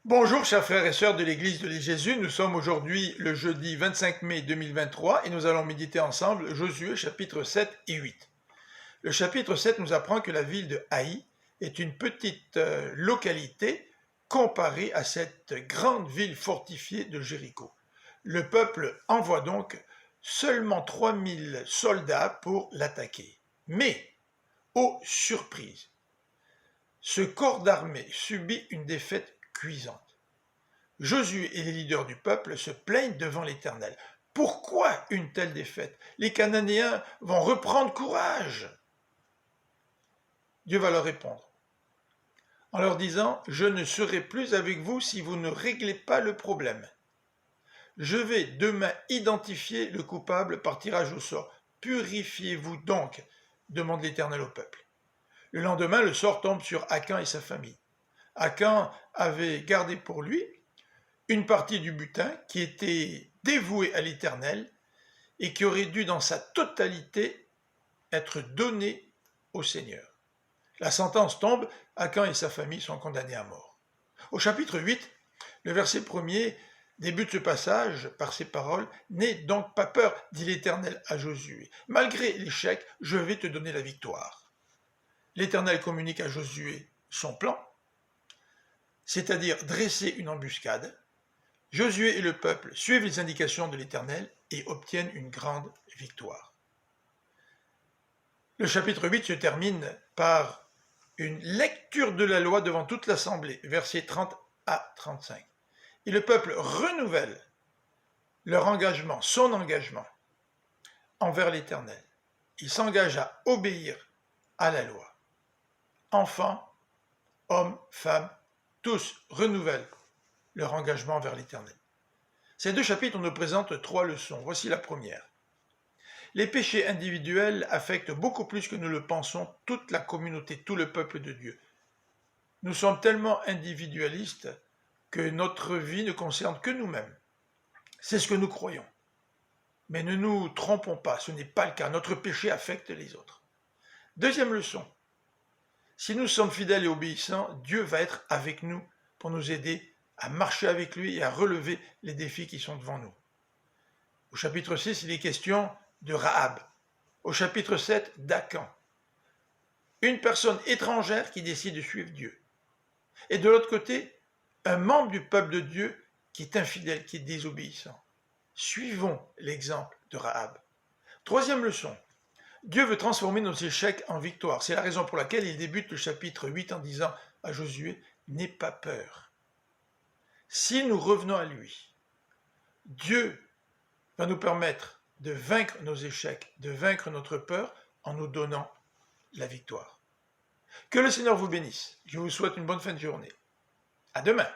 Bonjour chers frères et sœurs de l'Église de Jésus, nous sommes aujourd'hui le jeudi 25 mai 2023 et nous allons méditer ensemble Josué chapitre 7 et 8. Le chapitre 7 nous apprend que la ville de Haï est une petite localité comparée à cette grande ville fortifiée de Jéricho. Le peuple envoie donc seulement 3000 soldats pour l'attaquer. Mais, ô surprise, ce corps d'armée subit une défaite cuisante. Josué et les leaders du peuple se plaignent devant l'Éternel. Pourquoi une telle défaite? Les Cananéens vont reprendre courage. Dieu va leur répondre en leur disant « Je ne serai plus avec vous si vous ne réglez pas le problème. Je vais demain identifier le coupable par tirage au sort. Purifiez-vous donc, demande l'Éternel au peuple. » Le lendemain, le sort tombe sur Akan et sa famille. Akan avait gardé pour lui une partie du butin qui était dévouée à l'Éternel et qui aurait dû dans sa totalité être donnée au Seigneur. La sentence tombe, Akan et sa famille sont condamnés à mort. Au chapitre 8, le verset 1er débute ce passage par ces paroles « N'aie donc pas peur, dit l'Éternel à Josué. Malgré l'échec, je vais te donner la victoire. » L'Éternel communique à Josué son plan, c'est-à-dire dresser une embuscade. Josué et le peuple suivent les indications de l'Éternel et obtiennent une grande victoire. Le chapitre 8 se termine par une lecture de la loi devant toute l'assemblée, versets 30 à 35. Et le peuple renouvelle leur engagement, son engagement envers l'Éternel. Il s'engage à obéir à la loi. Enfants, hommes, femmes, tous renouvellent leur engagement vers l'Éternel. Ces deux chapitres nous présentent 3 leçons. Voici la première. Les péchés individuels affectent beaucoup plus que nous le pensons toute la communauté, tout le peuple de Dieu. Nous sommes tellement individualistes que notre vie ne concerne que nous-mêmes. C'est ce que nous croyons. Mais ne nous trompons pas, ce n'est pas le cas. Notre péché affecte les autres. Deuxième leçon. Si nous sommes fidèles et obéissants, Dieu va être avec nous pour nous aider à marcher avec lui et à relever les défis qui sont devant nous. Au chapitre 6, il est question de Rahab. Au chapitre 7, d'Akan. Une personne étrangère qui décide de suivre Dieu. Et de l'autre côté, un membre du peuple de Dieu qui est infidèle, qui est désobéissant. Suivons l'exemple de Rahab. Troisième leçon. Dieu veut transformer nos échecs en victoire. C'est la raison pour laquelle il débute le chapitre 8 en disant à Josué « N'aie pas peur ». Si nous revenons à lui, Dieu va nous permettre de vaincre nos échecs, de vaincre notre peur en nous donnant la victoire. Que le Seigneur vous bénisse. Je vous souhaite une bonne fin de journée. À demain.